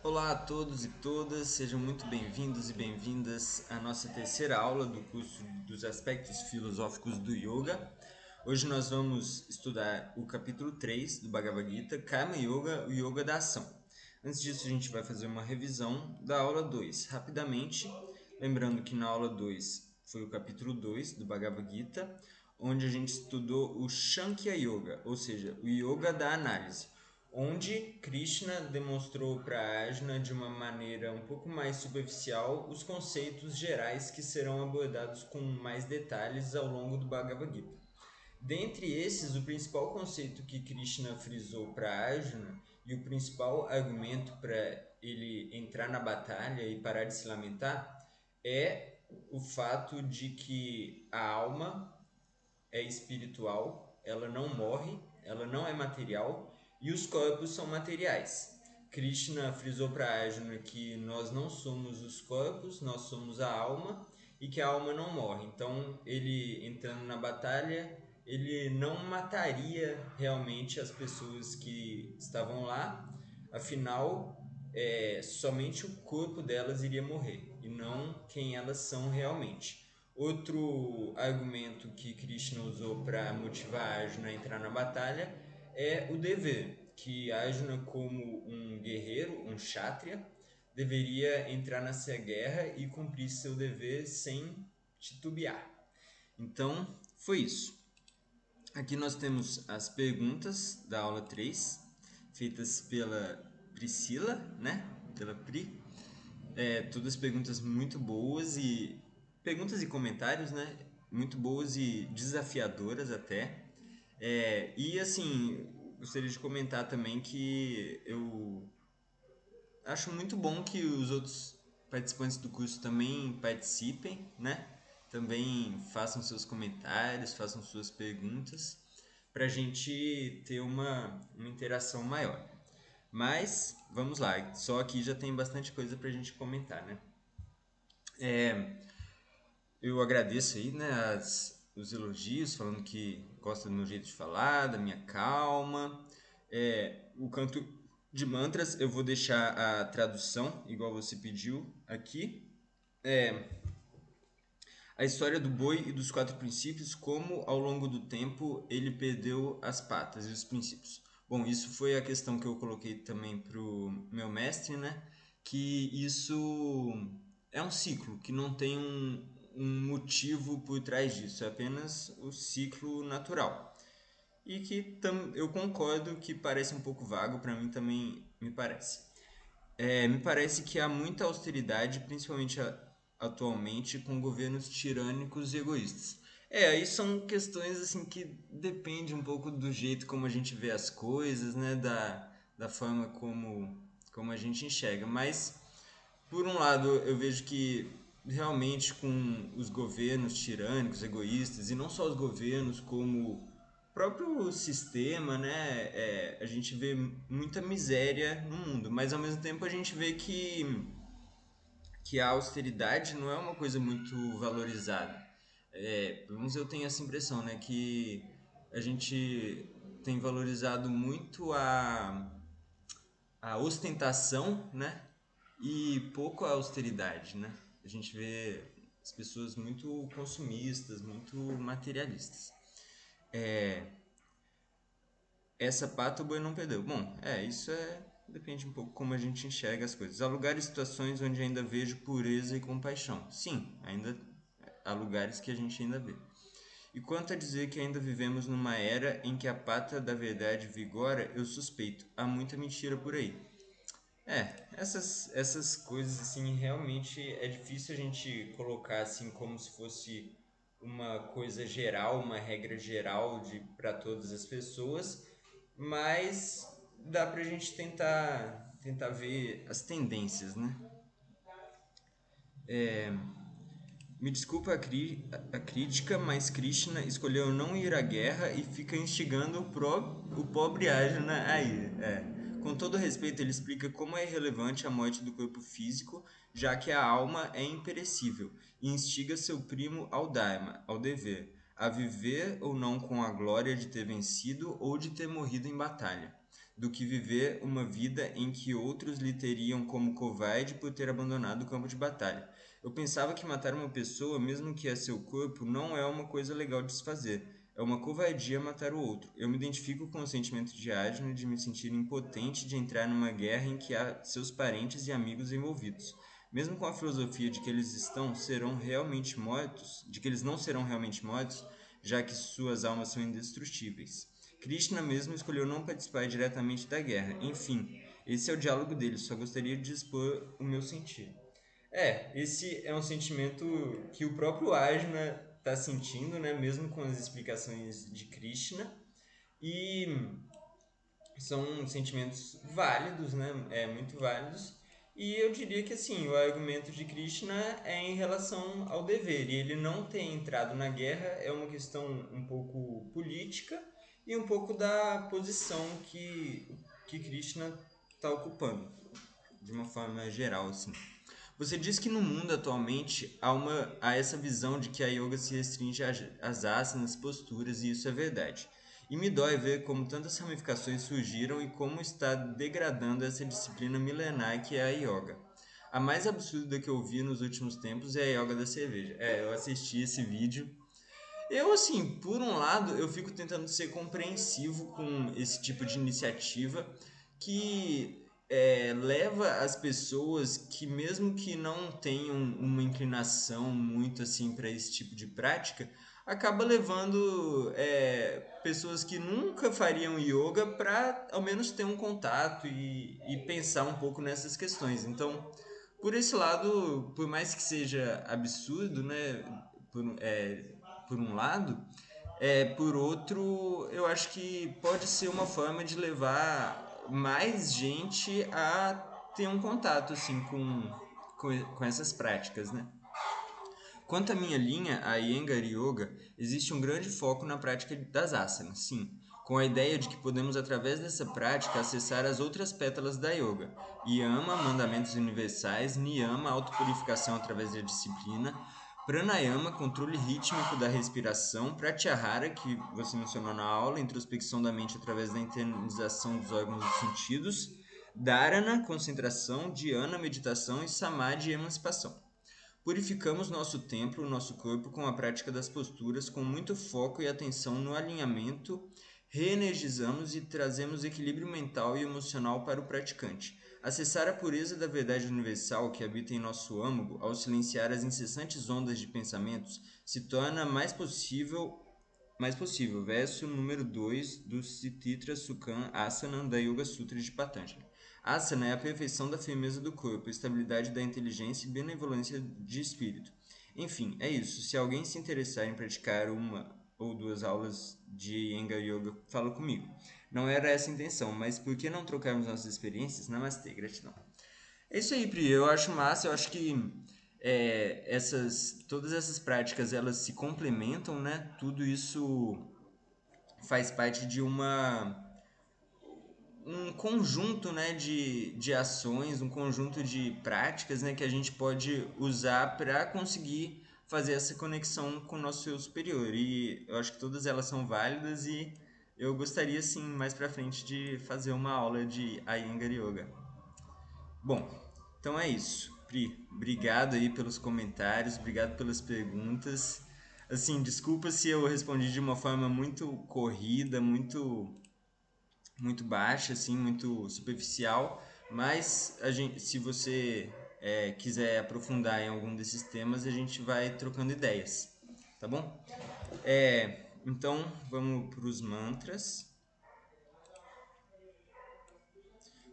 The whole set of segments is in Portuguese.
Olá a todos e todas, sejam muito bem-vindos e bem-vindas à nossa terceira aula do curso dos aspectos filosóficos do Yoga. Hoje nós vamos estudar o capítulo 3 do Bhagavad Gita, Karma Yoga, o Yoga da Ação. Antes disso, a gente vai fazer uma revisão da aula 2, rapidamente, lembrando que na aula 2 foi o capítulo 2 do Bhagavad Gita, onde a gente estudou o Sankhya Yoga, ou seja, o Yoga da análise, onde Krishna demonstrou para Arjuna de uma maneira um pouco mais superficial os conceitos gerais que serão abordados com mais detalhes ao longo do Bhagavad Gita. Dentre esses, o principal conceito que Krishna frisou para Arjuna e o principal argumento para ele entrar na batalha e parar de se lamentar é o fato de que a alma é espiritual, ela não morre, ela não é material e os corpos são materiais. Krishna frisou para Arjuna que nós não somos os corpos, nós somos a alma e que a alma não morre. Então, ele entrando na batalha, ele não mataria realmente as pessoas que estavam lá, afinal, somente o corpo delas iria morrer e não quem elas são realmente. Outro argumento que Krishna usou para motivar Arjuna a entrar na batalha é o dever, que Arjuna, como um guerreiro, um kshatriya, deveria entrar nessa guerra e cumprir seu dever sem titubear. Então, foi isso. Aqui nós temos as perguntas da aula 3, feitas pela Priscila, né? Pela Pri. Todas perguntas muito boas e perguntas e comentários, né? Muito boas e desafiadoras até. E assim, gostaria de comentar também que eu acho muito bom que os outros participantes do curso também participem, né? Também façam seus comentários, façam suas perguntas, para a gente ter uma interação maior. Mas, vamos lá, só aqui já tem bastante coisa para a gente comentar, né? Eu agradeço aí, né, os elogios, falando que gosta do meu jeito de falar, da minha calma. O canto de mantras, eu vou deixar a tradução, igual você pediu aqui. A história do boi e dos quatro princípios, como ao longo do tempo ele perdeu as patas e os princípios. Bom, isso foi a questão que eu coloquei também para o meu mestre, né? Que isso é um ciclo, que não tem um motivo por trás disso, é apenas o ciclo natural. E que eu concordo que parece um pouco vago, para mim também me parece. Me parece que há muita austeridade, principalmente atualmente, com governos tirânicos e egoístas. Aí são questões assim que depende um pouco do jeito como a gente vê as coisas, né, da forma como a gente enxerga. Mas, por um lado, eu vejo que realmente com os governos tirânicos, egoístas, e não só os governos, como o próprio sistema, né, a gente vê muita miséria no mundo, mas ao mesmo tempo a gente vê que a austeridade não é uma coisa muito valorizada. Pelo menos eu tenho essa impressão, né, que a gente tem valorizado muito a ostentação, né, e pouco a austeridade, né? A gente vê as pessoas muito consumistas, muito materialistas. Essa pata o boi não perdeu. Bom, isso depende um pouco como a gente enxerga as coisas. Há lugares e situações onde ainda vejo pureza e compaixão. Sim, ainda há lugares que a gente ainda vê. E quanto a dizer que ainda vivemos numa era em que a pata da verdade vigora, eu suspeito. Há muita mentira por aí. Essas coisas assim realmente é difícil a gente colocar assim como se fosse uma coisa geral, uma regra geral de para todas as pessoas, mas dá pra gente tentar ver as tendências, né? Me desculpa a crítica, mas Krishna escolheu não ir à guerra e fica instigando o pobre Arjuna a ir. Com todo respeito, ele explica como é irrelevante a morte do corpo físico, já que a alma é imperecível, e instiga seu primo ao Dharma, ao dever, a viver ou não com a glória de ter vencido ou de ter morrido em batalha. do que viver uma vida em que outros lhe teriam como covarde por ter abandonado o campo de batalha. Eu pensava que matar uma pessoa, mesmo que é seu corpo, não é uma coisa legal de se fazer. É uma covardia matar o outro. Eu me identifico com o sentimento de Asno de me sentir impotente de entrar numa guerra em que há seus parentes e amigos envolvidos. Mesmo com a filosofia de que eles estão serão realmente mortos, de que eles não serão realmente mortos, já que suas almas são indestrutíveis. Krishna mesmo escolheu não participar diretamente da guerra. Enfim, esse é o diálogo dele, só gostaria de expor o meu sentido. Esse é um sentimento que o próprio Arjuna está sentindo, né, mesmo com as explicações de Krishna, e são sentimentos válidos, né, muito válidos, e eu diria que assim, o argumento de Krishna é em relação ao dever, e ele não ter entrado na guerra é uma questão um pouco política e um pouco da posição que Krishna está ocupando, de uma forma geral, assim. Você diz que no mundo atualmente há essa visão de que a yoga se restringe às asanas, posturas, e isso é verdade. E me dói ver como tantas ramificações surgiram e como está degradando essa disciplina milenar que é a yoga. A mais absurda que eu vi nos últimos tempos é a yoga da cerveja. Eu assisti esse vídeo. Eu, assim, por um lado, eu fico tentando ser compreensivo com esse tipo de iniciativa que leva as pessoas que, mesmo que não tenham uma inclinação muito assim para esse tipo de prática, acaba levando pessoas que nunca fariam yoga para ao menos ter um contato e pensar um pouco nessas questões. Então, por esse lado, por mais que seja absurdo, né, por um lado, por outro, eu acho que pode ser uma forma de levar mais gente a ter um contato assim com essas práticas, né? Quanto à minha linha, a Iyengar Yoga, existe um grande foco na prática das asanas, sim, com a ideia de que podemos através dessa prática acessar as outras pétalas da yoga. Yama, mandamentos universais, Niyama, autopurificação através da disciplina, Pranayama, controle rítmico da respiração, Pratyahara, que você mencionou na aula, introspecção da mente através da internalização dos órgãos dos sentidos, Dharana, concentração, Dhyana, meditação e Samadhi, emancipação. Purificamos nosso templo, nosso corpo, com a prática das posturas, com muito foco e atenção no alinhamento, reenergizamos e trazemos equilíbrio mental e emocional para o praticante. Acessar a pureza da verdade universal que habita em nosso âmago, ao silenciar as incessantes ondas de pensamentos, se torna mais possível. Verso número 2 do Sititra Sukhan Asana da Yoga Sutra de Patanjali. Asana é a perfeição da firmeza do corpo, estabilidade da inteligência e benevolência de espírito. Enfim, é isso. Se alguém se interessar em praticar uma ou duas aulas de Iyengar Yoga, fala comigo. Não era essa a intenção, mas por que não trocarmos nossas experiências? Namastê, gratidão. É isso aí, Pri. Eu acho massa, eu acho que todas essas práticas elas se complementam, né? Tudo isso faz parte de um conjunto, né, de ações, um conjunto de práticas, né, que a gente pode usar para conseguir fazer essa conexão com o nosso eu superior. E eu acho que todas elas são válidas e eu gostaria, sim, mais para frente de fazer uma aula de Iyengar Yoga. Bom, então é isso. Pri, obrigado aí pelos comentários, obrigado pelas perguntas. Assim, desculpa se eu respondi de uma forma muito corrida, muito baixa, assim, muito superficial, mas se você quiser aprofundar em algum desses temas, a gente vai trocando ideias, tá bom? Então, vamos para os mantras.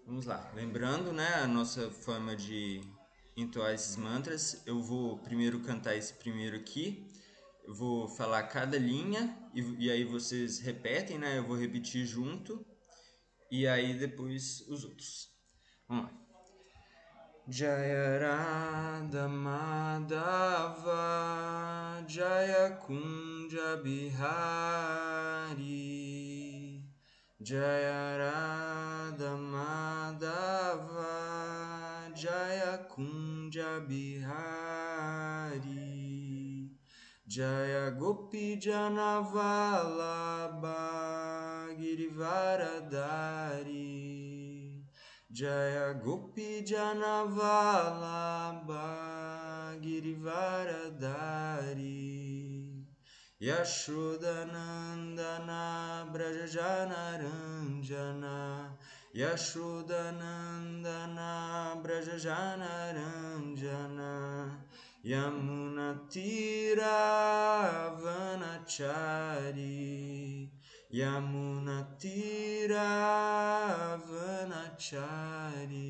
Vamos lá. Lembrando, né, a nossa forma de entoar esses mantras. Eu vou primeiro cantar esse primeiro aqui. Eu vou falar cada linha e aí vocês repetem, né? Eu vou repetir junto e aí depois os outros. Vamos lá. Jaya Radha Madhava Jaya Kunja Bihari Jaya Radha Madhava Jaya Kunja Bihari Jaya Gopi Janavalabha Girivaradari Jaya Gopi Janavalabha Girivaradari Yashodanandana Brajajanaranjana Yashodanandana Brajajanaranjana Yamunatira Vanachari Yamunatira Vanachari.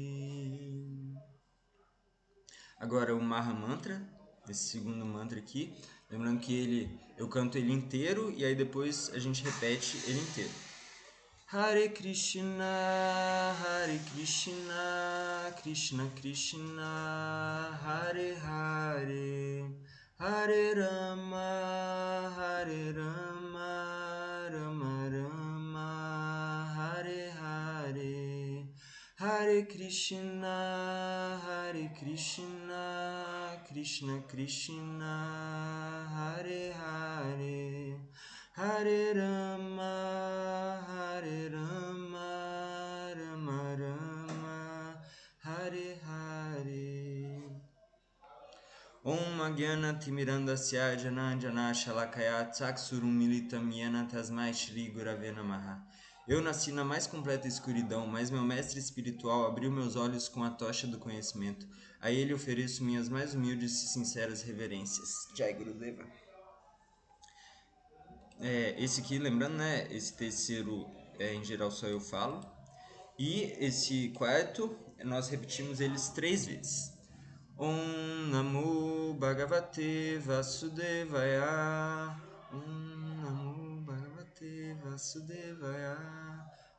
Agora o Maha Mantra, esse segundo mantra aqui, lembrando que eu canto ele inteiro e aí depois a gente repete ele inteiro. Hare Krishna, Krishna Krishna, Hare Hare, Hare Rama, Rama Rama, Hare Hare, Hare Krishna, Krishna Krishna, Hare Hare, Hare Rama, Rama Rama, Hare Hare. Om Gyana Timirandasya Jananjana Shalakaya Tsaksuru Militam Yena Tasmai Shri Gurave Namaha. Eu nasci na mais completa escuridão, mas meu mestre espiritual abriu meus olhos com a tocha do conhecimento. A ele ofereço minhas mais humildes e sinceras reverências. Jai Gurudeva. Esse aqui, lembrando, né? Esse terceiro, em geral, só eu falo. E esse quarto, nós repetimos eles 3 vezes. Om Namo Bhagavate Vasudevaya. Om Namo Bhagavate Vasudevaya.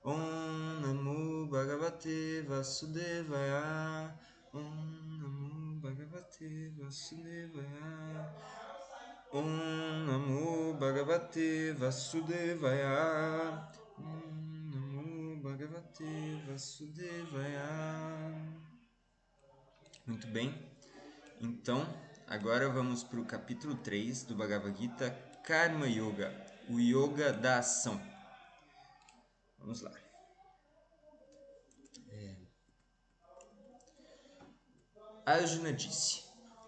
Om Namo Bhagavate Vasudevaya. Om Namo Bhagavate Vasudevaya. Om Namo Bhagavate Vasudevaya. Om Namo Bhagavate Vasudevaya. Muito bem. Então, agora vamos para o capítulo 3 do Bhagavad Gita, Karma Yoga, o Yoga da ação. Vamos lá. Arjuna disse: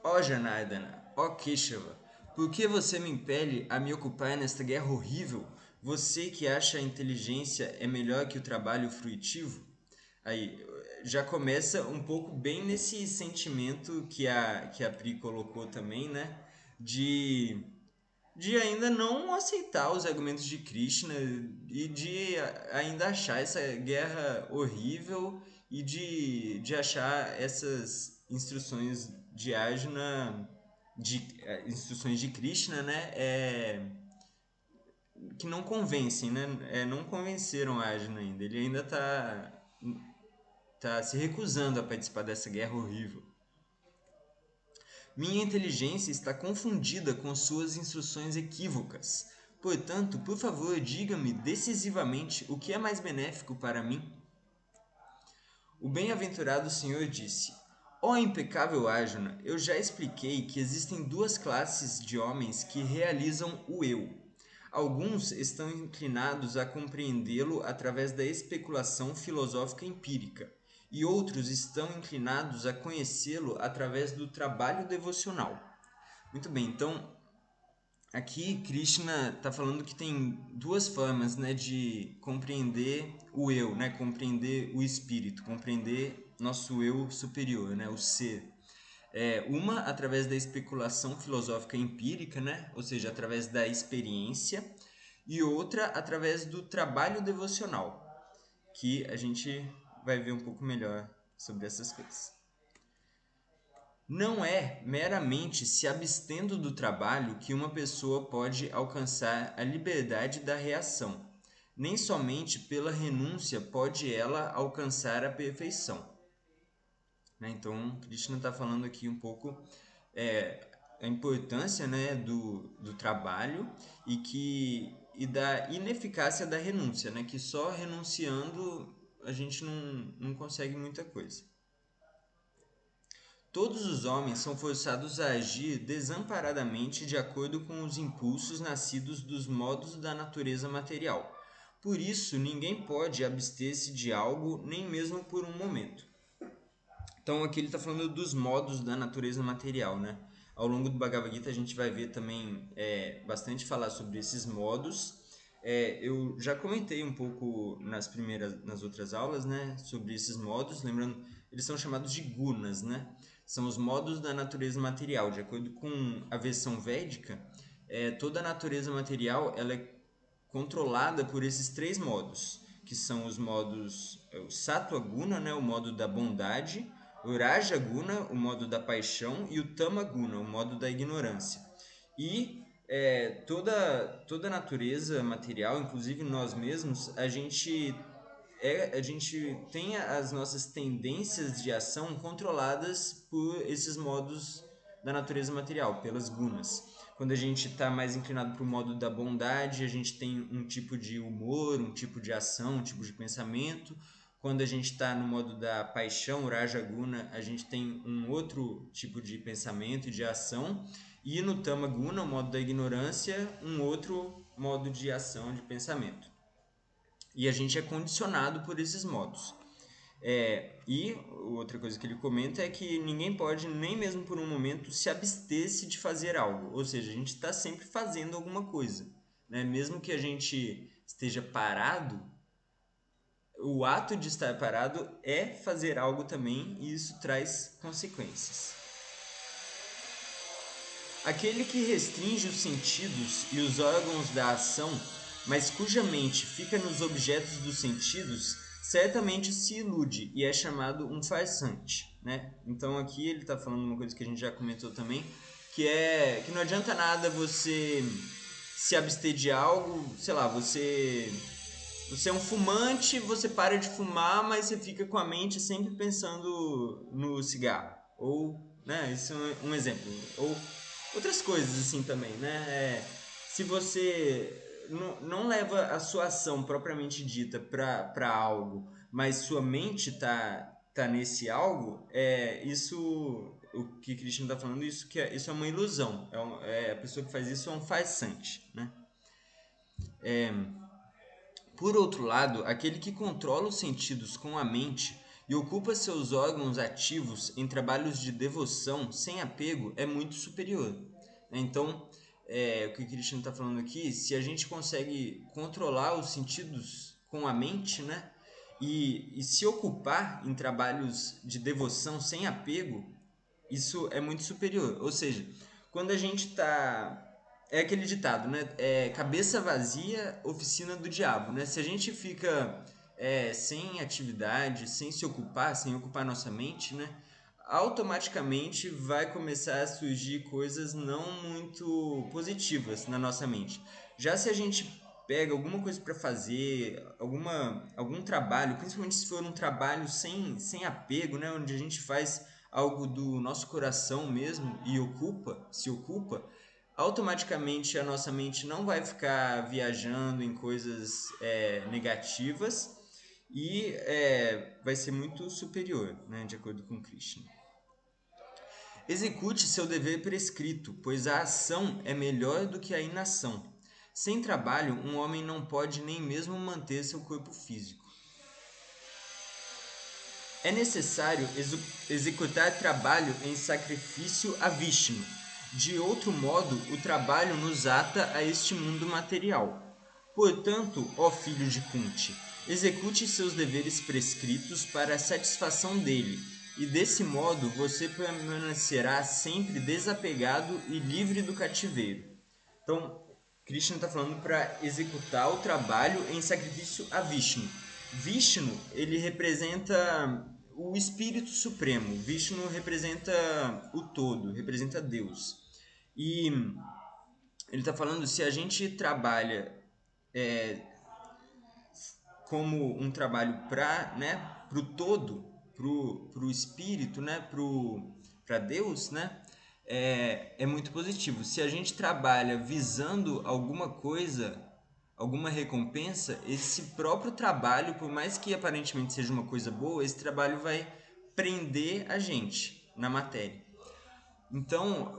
Ó Janardana, ó Keshava, por que você me impele a me ocupar nesta guerra horrível? Você que acha a inteligência é melhor que o trabalho fruitivo? Aí, já começa um pouco bem nesse sentimento que a Pri colocou também, né? De ainda não aceitar os argumentos de Krishna e de ainda achar essa guerra horrível e de achar essas instruções de Arjuna, instruções de Krishna, né? Que não convencem, né? Não convenceram Arjuna ainda. Ele ainda tá se recusando a participar dessa guerra horrível. Minha inteligência está confundida com suas instruções equívocas. Portanto, por favor, diga-me decisivamente o que é mais benéfico para mim. O bem-aventurado Senhor disse: Ó impecável Arjuna, eu já expliquei que existem 2 classes de homens que realizam o eu. Alguns estão inclinados a compreendê-lo através da especulação filosófica empírica, e outros estão inclinados a conhecê-lo através do trabalho devocional. Muito bem, então aqui Krishna está falando que tem 2 formas, né, de compreender o eu, né, compreender o espírito, compreender nosso eu superior, né, o ser. Uma através da especulação filosófica empírica, né, ou seja, através da experiência, e outra através do trabalho devocional, que a gente vai ver um pouco melhor sobre essas coisas. Não é meramente se abstendo do trabalho que uma pessoa pode alcançar a liberdade da reação. Nem somente pela renúncia pode ela alcançar a perfeição. Então, Krishna está falando aqui um pouco a importância, né, do trabalho e da ineficácia da renúncia, né, que só renunciando a gente não consegue muita coisa. Todos os homens são forçados a agir desamparadamente de acordo com os impulsos nascidos dos modos da natureza material. Por isso, ninguém pode abster-se de algo, nem mesmo por um momento. Então, aqui ele está falando dos modos da natureza material, né? Ao longo do Bhagavad Gita, a gente vai ver também bastante falar sobre esses modos. Eu já comentei um pouco nas outras aulas, né, sobre esses modos. Lembrando, eles são chamados de gunas, né? São os modos da natureza material. De acordo com a versão védica, toda a natureza material ela é controlada por esses três modos, que são os modos, o Sattva Guna, né, o modo da bondade, o Raja Guna, o modo da paixão, e o Tama Guna, o modo da ignorância. E toda a natureza material, inclusive nós mesmos, a gente tem as nossas tendências de ação controladas por esses modos da natureza material, pelas gunas. Quando a gente está mais inclinado para o modo da bondade, a gente tem um tipo de humor, um tipo de ação, um tipo de pensamento. Quando a gente está no modo da paixão, Raja Guna, a gente tem um outro tipo de pensamento e de ação. E no Tama Guna, o modo da ignorância, um outro modo de ação, de pensamento. E a gente é condicionado por esses modos. E outra coisa que ele comenta é que ninguém pode, nem mesmo por um momento, se abster-se de fazer algo. Ou seja, a gente está sempre fazendo alguma coisa. Né? Mesmo que a gente esteja parado, o ato de estar parado é fazer algo também, e isso traz consequências. Aquele que restringe os sentidos e os órgãos da ação, mas cuja mente fica nos objetos dos sentidos, certamente se ilude e é chamado um farsante, né? Então aqui ele está falando uma coisa que a gente já comentou também, que é que não adianta nada você se abster de algo, sei lá, você é um fumante, você para de fumar, mas você fica com a mente sempre pensando no cigarro. Ou, né, isso é um exemplo. Ou outras coisas assim também, né? Se você não leva a sua ação propriamente dita para algo, mas sua mente tá nesse algo, isso, o que Krishna está falando, isso é uma ilusão. A pessoa que faz isso é um farsante, né? Por outro lado, aquele que controla os sentidos com a mente e ocupa seus órgãos ativos em trabalhos de devoção sem apego é muito superior. Então, o que o Krishna está falando aqui, se a gente consegue controlar os sentidos com a mente, né, e se ocupar em trabalhos de devoção sem apego, isso é muito superior. Ou seja, quando a gente está. É aquele ditado, né? Cabeça vazia, oficina do diabo, né? Se a gente fica sem atividade, sem ocupar nossa mente, né? Automaticamente vai começar a surgir coisas não muito positivas na nossa mente. Já se a gente pega alguma coisa para fazer, algum trabalho, principalmente se for um trabalho sem apego, né? Onde a gente faz algo do nosso coração mesmo e se ocupa, automaticamente a nossa mente não vai ficar viajando em coisas negativas e vai ser muito superior, né, de acordo com Krishna. Execute seu dever prescrito, pois a ação é melhor do que a inação. Sem trabalho, um homem não pode nem mesmo manter seu corpo físico. É necessário executar trabalho em sacrifício a Vishnu. De outro modo, o trabalho nos ata a este mundo material. Portanto, ó filho de Kunti, execute seus deveres prescritos para a satisfação dele, e desse modo você permanecerá sempre desapegado e livre do cativeiro. Então, Krishna está falando para executar o trabalho em sacrifício a Vishnu. Vishnu, ele representa o Espírito Supremo. Vishnu representa o todo, representa Deus. E ele está falando, se a gente trabalha como um trabalho para, né, pro todo, pro espírito, né, para Deus, né, é muito positivo. Se a gente trabalha visando alguma coisa, alguma recompensa, esse próprio trabalho, por mais que aparentemente seja uma coisa boa, esse trabalho vai prender a gente na matéria. Então,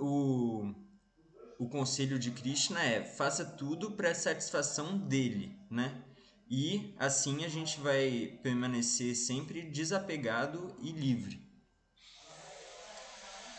o conselho de Krishna é: faça tudo para a satisfação dele, né? e assim a gente vai permanecer sempre desapegado e livre.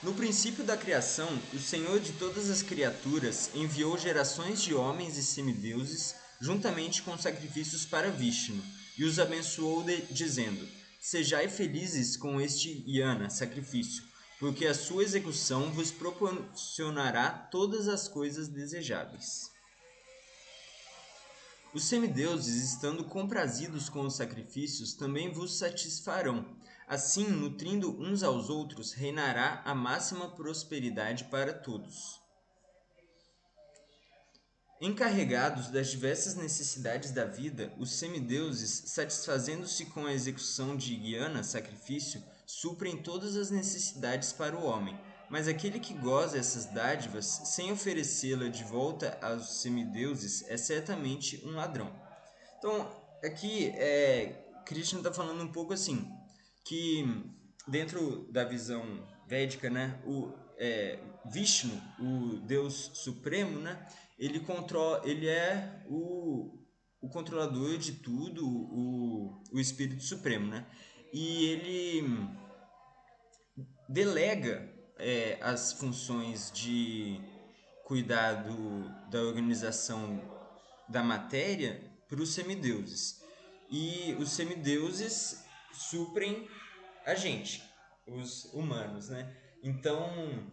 No princípio da criação, o Senhor de todas as criaturas enviou gerações de homens e semideuses juntamente com sacrifícios para Vishnu, e os abençoou dizendo: Sejai felizes com este Yana, sacrifício, porque a sua execução vos proporcionará todas as coisas desejáveis. Os semideuses, estando comprazidos com os sacrifícios, também vos satisfarão. Assim, nutrindo uns aos outros, reinará a máxima prosperidade para todos. Encarregados das diversas necessidades da vida, os semideuses, satisfazendo-se com a execução de Guiana, sacrifício, suprem todas as necessidades para o homem. Mas aquele que goza essas dádivas, sem oferecê-la de volta aos semideuses, é certamente um ladrão. Então, aqui, Krishna está falando um pouco assim, que dentro da visão védica, né, Vishnu, o Deus Supremo, né, ele é o controlador de tudo, o Espírito Supremo, né, e ele delega as funções de cuidar da organização da matéria para os semideuses. E os semideuses suprem a gente, os humanos, né? Então,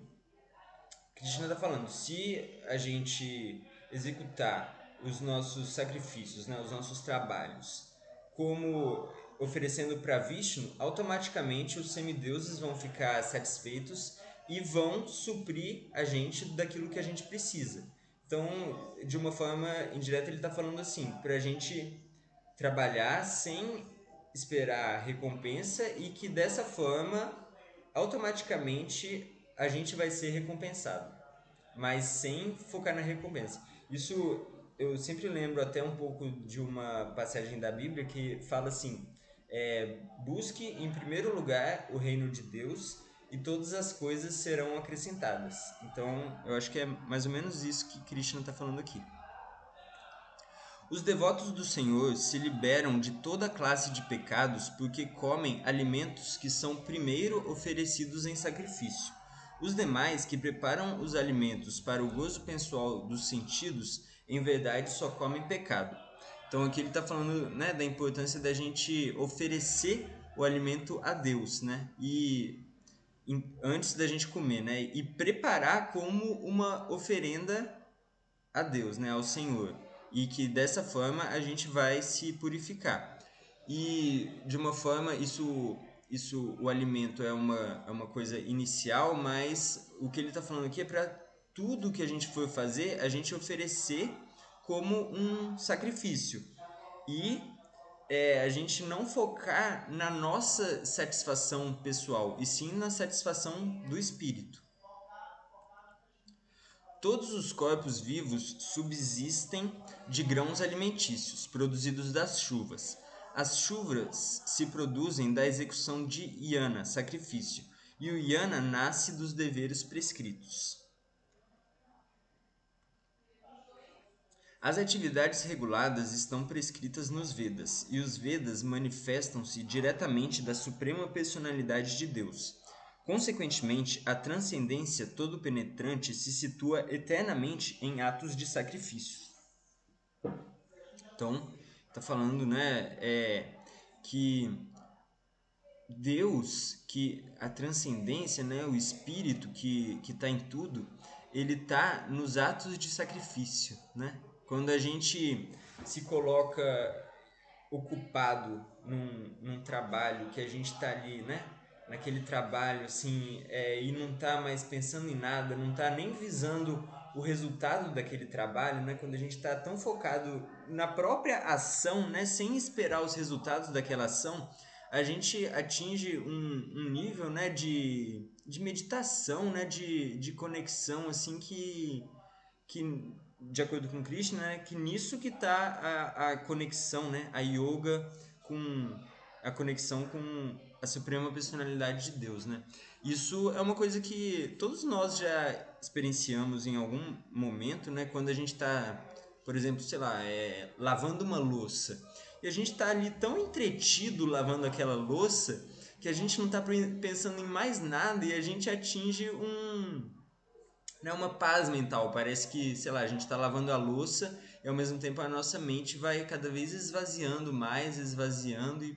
Krishna está falando, se a gente executar os nossos sacrifícios, né, os nossos trabalhos, como oferecendo para Vishnu, automaticamente os semideuses vão ficar satisfeitos e vão suprir a gente daquilo que a gente precisa. Então, de uma forma indireta, ele está falando assim, para a gente trabalhar sem esperar recompensa e que dessa forma, automaticamente, a gente vai ser recompensado, mas sem focar na recompensa. Isso eu sempre lembro até um pouco de uma passagem da Bíblia que fala assim: busque em primeiro lugar o reino de Deus e todas as coisas serão acrescentadas. Então, eu acho que é mais ou menos isso que Krishna está falando aqui. Os devotos do Senhor se liberam de toda classe de pecados porque comem alimentos que são primeiro oferecidos em sacrifício. Os demais que preparam os alimentos para o gozo pessoal dos sentidos, em verdade só comem pecado. Então aqui ele está falando, né, da importância da gente oferecer o alimento a Deus, né? Antes da gente comer, né? E preparar como uma oferenda a Deus, né, ao Senhor, e que dessa forma a gente vai se purificar. E de uma forma isso o alimento é uma coisa inicial, mas o que ele está falando aqui é para tudo que a gente for fazer, a gente oferecer como um sacrifício. E a gente não focar na nossa satisfação pessoal, e sim na satisfação do espírito. Todos os corpos vivos subsistem de grãos alimentícios, produzidos das chuvas. As chuvas se produzem da execução de Yana, sacrifício, e o Yana nasce dos deveres prescritos. As atividades reguladas estão prescritas nos Vedas, e os Vedas manifestam-se diretamente da suprema personalidade de Deus. Consequentemente, a transcendência todo-penetrante se situa eternamente em atos de sacrifício. Então, está falando, né, que Deus, que a transcendência, né, o Espírito que está em tudo, ele está nos atos de sacrifício, né? Quando a gente se coloca ocupado num trabalho que a gente está ali, né? Naquele trabalho, assim, e não está mais pensando em nada, não está nem visando o resultado daquele trabalho, né? Quando a gente está tão focado na própria ação, né? Sem esperar os resultados daquela ação, a gente atinge um nível, né? De meditação, né? De conexão, assim, que de acordo com Krishna, né, que nisso que está a conexão, né, a yoga com a conexão com a suprema personalidade de Deus, né? Isso é uma coisa que todos nós já experienciamos em algum momento, né, quando a gente está, por exemplo, sei lá, lavando uma louça e a gente está ali tão entretido lavando aquela louça que a gente não está pensando em mais nada e a gente atinge né, uma paz mental. Parece que, sei lá, a gente está lavando a louça e ao mesmo tempo a nossa mente vai cada vez esvaziando mais, esvaziando e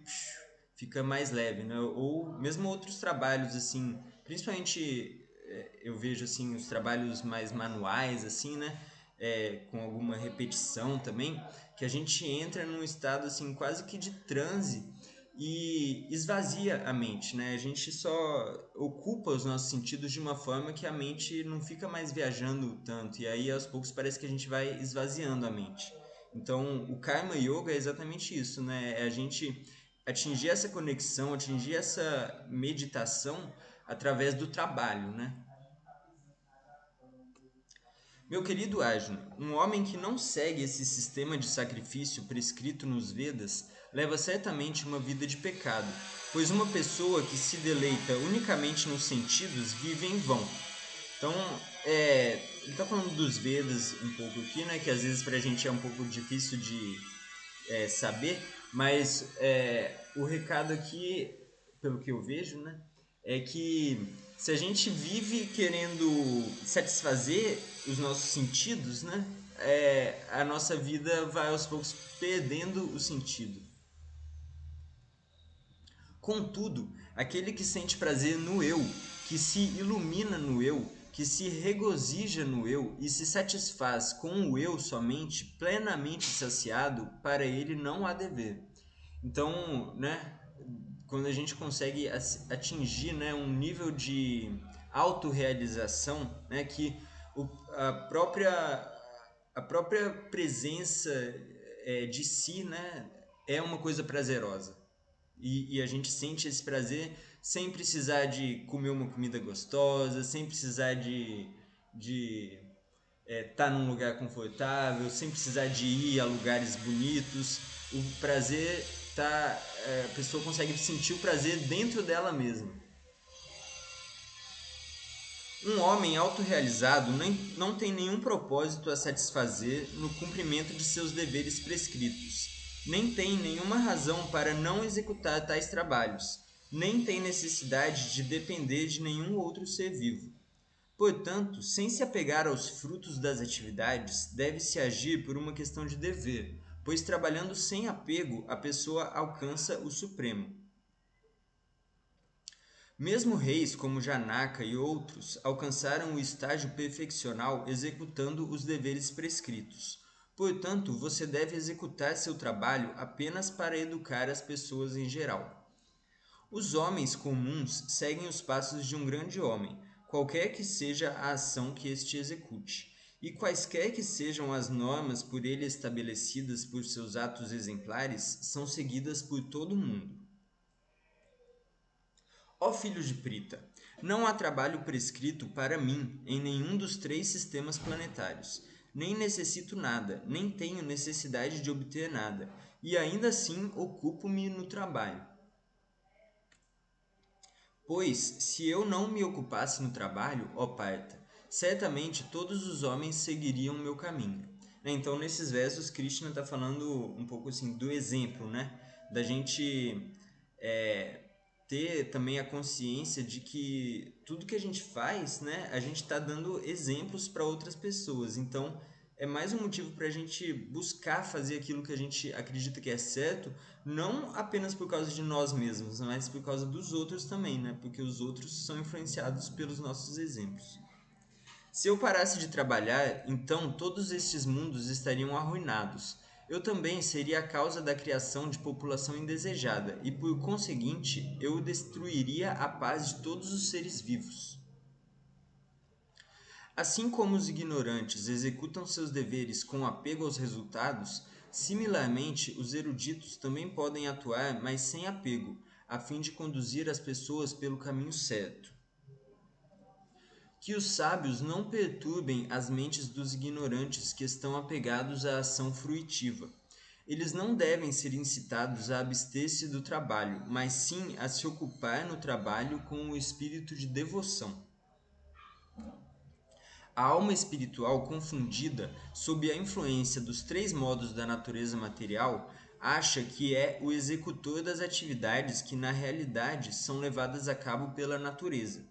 fica mais leve, né? Ou mesmo outros trabalhos assim, principalmente eu vejo assim os trabalhos mais manuais assim, né? Com alguma repetição também, que a gente entra num estado assim quase que de transe e esvazia a mente, né? A gente só ocupa os nossos sentidos de uma forma que a mente não fica mais viajando tanto, e aí aos poucos parece que a gente vai esvaziando a mente. Então, o Karma Yoga é exatamente isso, né? É a gente atingir essa conexão, atingir essa meditação através do trabalho, né? Meu querido Arjuna, um homem que não segue esse sistema de sacrifício prescrito nos Vedas leva certamente uma vida de pecado, pois uma pessoa que se deleita unicamente nos sentidos vive em vão. Então, ele está falando dos Vedas um pouco aqui, né, que às vezes para a gente é um pouco difícil de saber, mas o recado aqui, pelo que eu vejo, né, é que se a gente vive querendo satisfazer os nossos sentidos, né, a nossa vida vai aos poucos perdendo o sentido. Contudo, aquele que sente prazer no eu, que se ilumina no eu, que se regozija no eu e se satisfaz com o eu somente, plenamente saciado, para ele não há dever. Então, né, quando a gente consegue atingir, né, um nível de autorrealização, né, que o, a, própria, a própria presença de si, né, é uma coisa prazerosa. E a gente sente esse prazer sem precisar de comer uma comida gostosa, sem precisar de tá num lugar confortável, sem precisar de ir a lugares bonitos. O prazer tá, a pessoa consegue sentir o prazer dentro dela mesma. Um homem autorrealizado não tem nenhum propósito a satisfazer no cumprimento de seus deveres prescritos, nem tem nenhuma razão para não executar tais trabalhos, nem tem necessidade de depender de nenhum outro ser vivo. Portanto, sem se apegar aos frutos das atividades, deve-se agir por uma questão de dever, pois trabalhando sem apego, a pessoa alcança o supremo. Mesmo reis como Janaka e outros alcançaram o estágio perfeccional executando os deveres prescritos. Portanto, você deve executar seu trabalho apenas para educar as pessoas em geral. Os homens comuns seguem os passos de um grande homem, qualquer que seja a ação que este execute, e quaisquer que sejam as normas por ele estabelecidas por seus atos exemplares, são seguidas por todo mundo. Ó filho de Prita, não há trabalho prescrito para mim em nenhum dos 3 sistemas planetários. Nem necessito nada, nem tenho necessidade de obter nada, e ainda assim ocupo-me no trabalho. Pois, se eu não me ocupasse no trabalho, ó Parta, certamente todos os homens seguiriam o meu caminho. Então, nesses versos, Krishna está falando um pouco assim do exemplo, né? Da gente é, ter também a consciência de que tudo que a gente faz, né? A gente está dando exemplos para outras pessoas. Então, é mais um motivo para a gente buscar fazer aquilo que a gente acredita que é certo, não apenas por causa de nós mesmos, mas por causa dos outros também, né? Porque os outros são influenciados pelos nossos exemplos. Se eu parasse de trabalhar, então todos estes mundos estariam arruinados. Eu também seria a causa da criação de população indesejada e, por conseguinte, eu destruiria a paz de todos os seres vivos. Assim como os ignorantes executam seus deveres com apego aos resultados, similarmente os eruditos também podem atuar, mas sem apego, a fim de conduzir as pessoas pelo caminho certo. Que os sábios não perturbem as mentes dos ignorantes que estão apegados à ação fruitiva. Eles não devem ser incitados a abster-se do trabalho, mas sim a se ocupar no trabalho com o espírito de devoção. A alma espiritual confundida, sob a influência dos 3 modos da natureza material, acha que é o executor das atividades que na realidade são levadas a cabo pela natureza.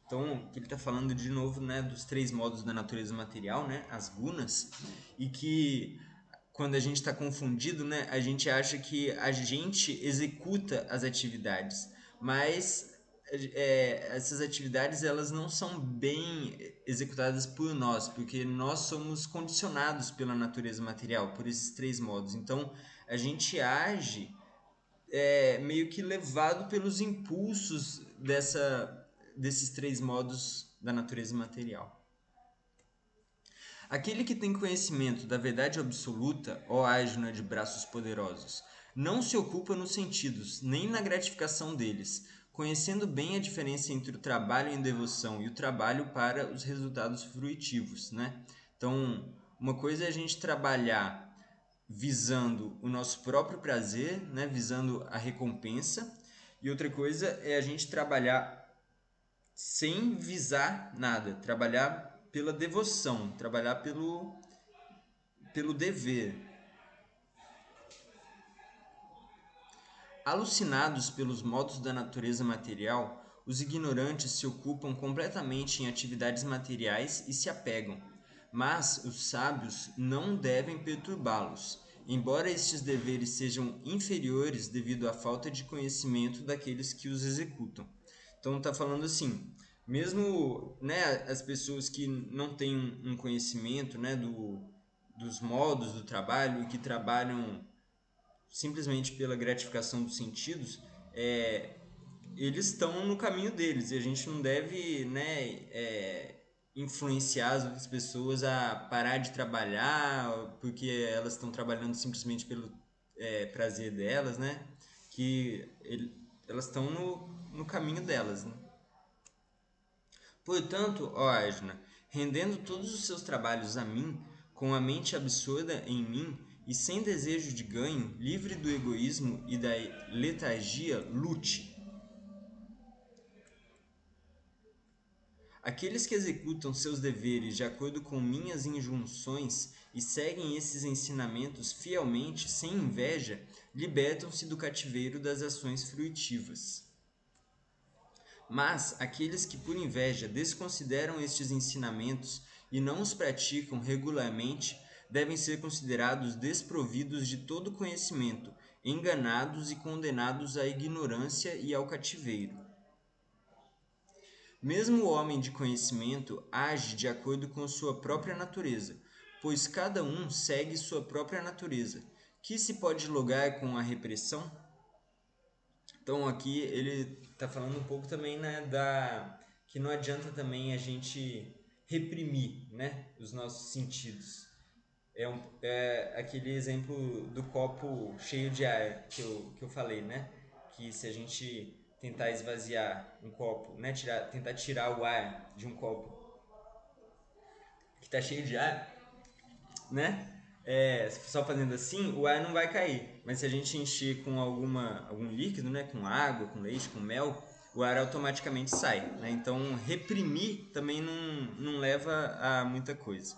Então, ele está falando de novo, né, dos 3 modos da natureza material, né, as gunas, e que quando a gente está confundido, né, a gente acha que a gente executa as atividades, mas essas atividades elas não são bem executadas por nós, porque nós somos condicionados pela natureza material, por esses 3 modos. Então, a gente age meio que levado pelos impulsos desses 3 modos da natureza material. Aquele que tem conhecimento da verdade absoluta, ó ágina de braços poderosos, não se ocupa nos sentidos, nem na gratificação deles, conhecendo bem a diferença entre o trabalho em devoção e o trabalho para os resultados fruitivos, né? Então, uma coisa é a gente trabalhar visando o nosso próprio prazer, né? Visando a recompensa, e outra coisa é a gente trabalhar sem visar nada, trabalhar pela devoção, trabalhar pelo dever. Alucinados pelos modos da natureza material, os ignorantes se ocupam completamente em atividades materiais e se apegam, mas os sábios não devem perturbá-los, embora estes deveres sejam inferiores devido à falta de conhecimento daqueles que os executam. Então está falando assim, mesmo, né, as pessoas que não têm um conhecimento, né, dos modos do trabalho e que trabalham simplesmente pela gratificação dos sentidos, eles estão no caminho deles e a gente não deve, né, influenciar as outras pessoas a parar de trabalhar porque elas estão trabalhando simplesmente pelo prazer delas, né? Elas estão no caminho delas, né? Portanto, ó Ajna, rendendo todos os seus trabalhos a mim, com a mente absorta em mim e sem desejo de ganho, livre do egoísmo e da letargia, lute. Aqueles que executam seus deveres de acordo com minhas injunções e seguem esses ensinamentos fielmente, sem inveja, libertam-se do cativeiro das ações fruitivas. Mas aqueles que por inveja desconsideram estes ensinamentos e não os praticam regularmente devem ser considerados desprovidos de todo conhecimento, enganados e condenados à ignorância e ao cativeiro. Mesmo o homem de conhecimento age de acordo com sua própria natureza, pois cada um segue sua própria natureza. Que se pode logar com a repressão? Então aqui ele está falando um pouco também, né, que não adianta também a gente reprimir, né, os nossos sentidos. É aquele exemplo do copo cheio de ar que eu falei, né? Que se a gente tentar esvaziar um copo, né, tentar tirar o ar de um copo que está cheio de ar, né? Só fazendo assim, o ar não vai cair. Mas se a gente encher com algum líquido, né? Com água, com leite, com mel, o ar automaticamente sai. Né? Então, reprimir também não leva a muita coisa.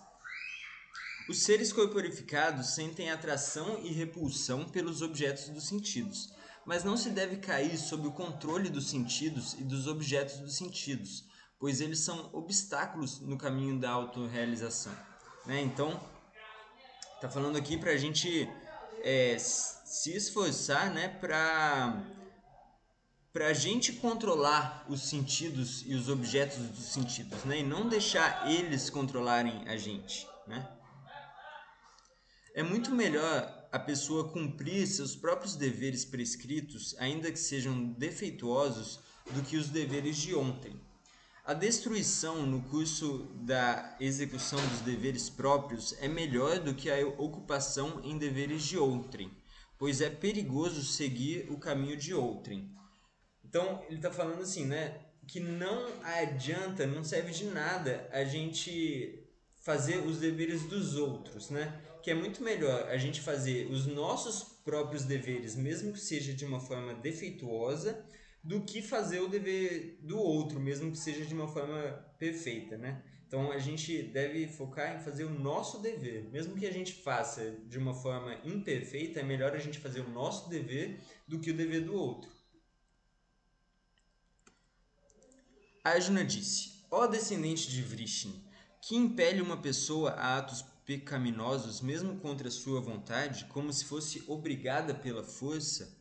Os seres corporificados sentem atração e repulsão pelos objetos dos sentidos, mas não se deve cair sob o controle dos sentidos e dos objetos dos sentidos, pois eles são obstáculos no caminho da autorrealização. Né? Então, tá falando aqui para a gente se esforçar, né, para a gente controlar os sentidos e os objetos dos sentidos, né, e não deixar eles controlarem a gente, né? É muito melhor a pessoa cumprir seus próprios deveres prescritos, ainda que sejam defeituosos, do que os deveres de ontem. A destruição no curso da execução dos deveres próprios é melhor do que a ocupação em deveres de outrem, pois é perigoso seguir o caminho de outrem. Então, ele está falando assim, né? Que não adianta, não serve de nada a gente fazer os deveres dos outros, né? Que é muito melhor a gente fazer os nossos próprios deveres, mesmo que seja de uma forma defeituosa, do que fazer o dever do outro, mesmo que seja de uma forma perfeita, né? Então a gente deve focar em fazer o nosso dever, mesmo que a gente faça de uma forma imperfeita, é melhor a gente fazer o nosso dever do que o dever do outro. Arjuna disse: Ó descendente de Vrishni, que impele uma pessoa a atos pecaminosos mesmo contra sua vontade, como se fosse obrigada pela força?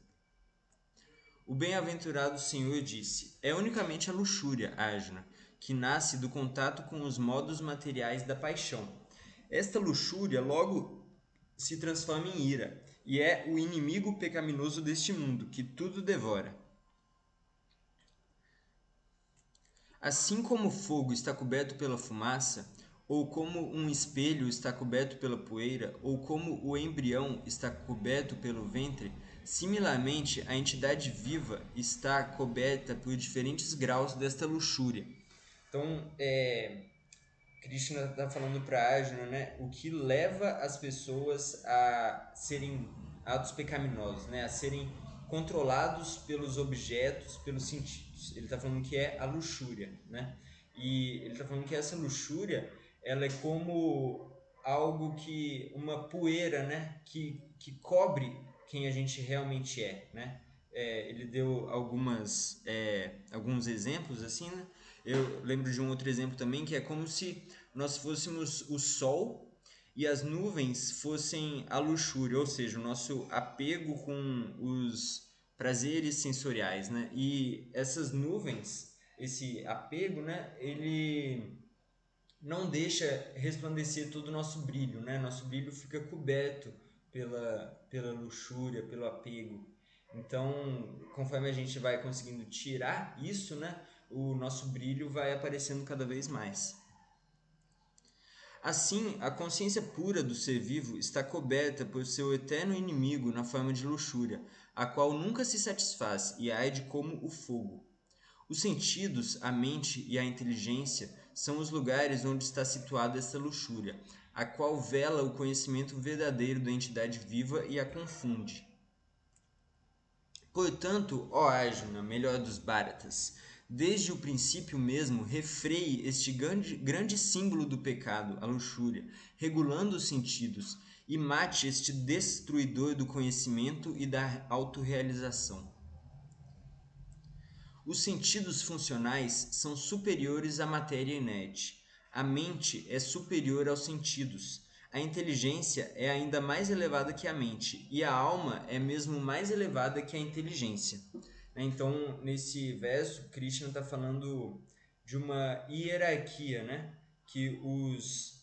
O bem-aventurado Senhor disse: É unicamente a luxúria, Arjuna, que nasce do contato com os modos materiais da paixão. Esta luxúria logo se transforma em ira, e é o inimigo pecaminoso deste mundo, que tudo devora. Assim como o fogo está coberto pela fumaça, ou como um espelho está coberto pela poeira, ou como o embrião está coberto pelo ventre, similarmente a entidade viva está coberta por diferentes graus desta luxúria. Então, Krishna está falando para Arjuna, né, o que leva as pessoas a serem atos pecaminosos, né, a serem controlados pelos objetos, pelos sentidos. Ele está falando que é a luxúria, né? E ele está falando que essa luxúria, ela é como algo que uma poeira, né, que cobre quem a gente realmente é, né? Ele deu alguns exemplos assim, né? Eu lembro de um outro exemplo também que é como se nós fôssemos o sol e as nuvens fossem a luxúria, ou seja, o nosso apego com os prazeres sensoriais, né? E essas nuvens, esse apego, né? Ele não deixa resplandecer todo o nosso brilho, né? Nosso brilho fica coberto pela luxúria, pelo apego. Então, conforme a gente vai conseguindo tirar isso, né? O nosso brilho vai aparecendo cada vez mais. Assim, a consciência pura do ser vivo está coberta por seu eterno inimigo na forma de luxúria, a qual nunca se satisfaz e arde como o fogo. Os sentidos, a mente e a inteligência são os lugares onde está situada essa luxúria, a qual vela o conhecimento verdadeiro da entidade viva e a confunde. Portanto, ó Arjuna, melhor dos Bharatas, desde o princípio mesmo refreie este grande símbolo do pecado, a luxúria, regulando os sentidos, e mate este destruidor do conhecimento e da autorrealização. Os sentidos funcionais são superiores à matéria inerte. A mente é superior aos sentidos. A inteligência é ainda mais elevada que a mente, e a alma é mesmo mais elevada que a inteligência. Então, nesse verso, Krishna está falando de uma hierarquia, né? Que os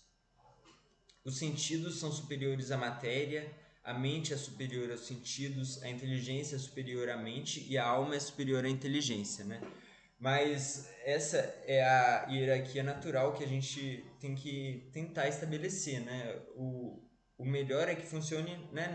sentidos são superiores à matéria, a mente é superior aos sentidos, a inteligência é superior à mente e a alma é superior à inteligência, né? Mas essa é a hierarquia natural que a gente tem que tentar estabelecer, né? O melhor é que funcione, né,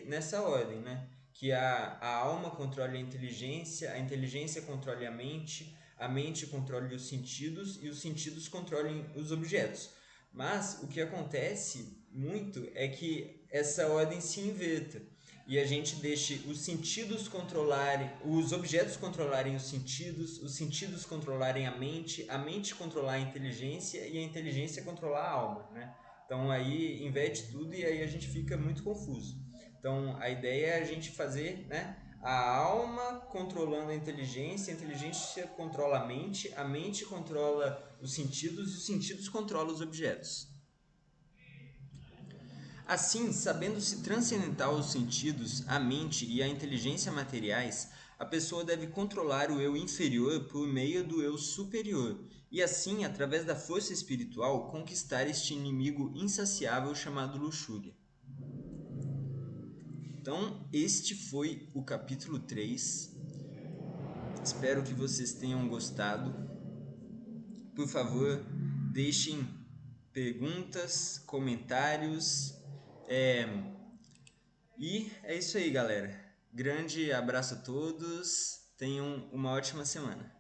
nessa ordem, né? Que a alma controle a inteligência controle a mente controle os sentidos e os sentidos controlem os objetos. Mas o que acontece muito é que essa ordem se inverta e a gente deixe os sentidos controlarem, os objetos controlarem os sentidos controlarem a mente controlar a inteligência e a inteligência controlar a alma, né? Então aí inverte tudo e aí a gente fica muito confuso. Então a ideia é a gente fazer, né, a alma controlando a inteligência controla a mente controla os sentidos controlam os objetos. Assim, sabendo-se transcendental os sentidos, a mente e a inteligência materiais, a pessoa deve controlar o eu inferior por meio do eu superior, e assim, através da força espiritual, conquistar este inimigo insaciável chamado luxúria. Então, este foi o capítulo 3. Espero que vocês tenham gostado. Por favor, deixem perguntas, comentários. E é isso aí, galera. Grande abraço a todos. Tenham uma ótima semana.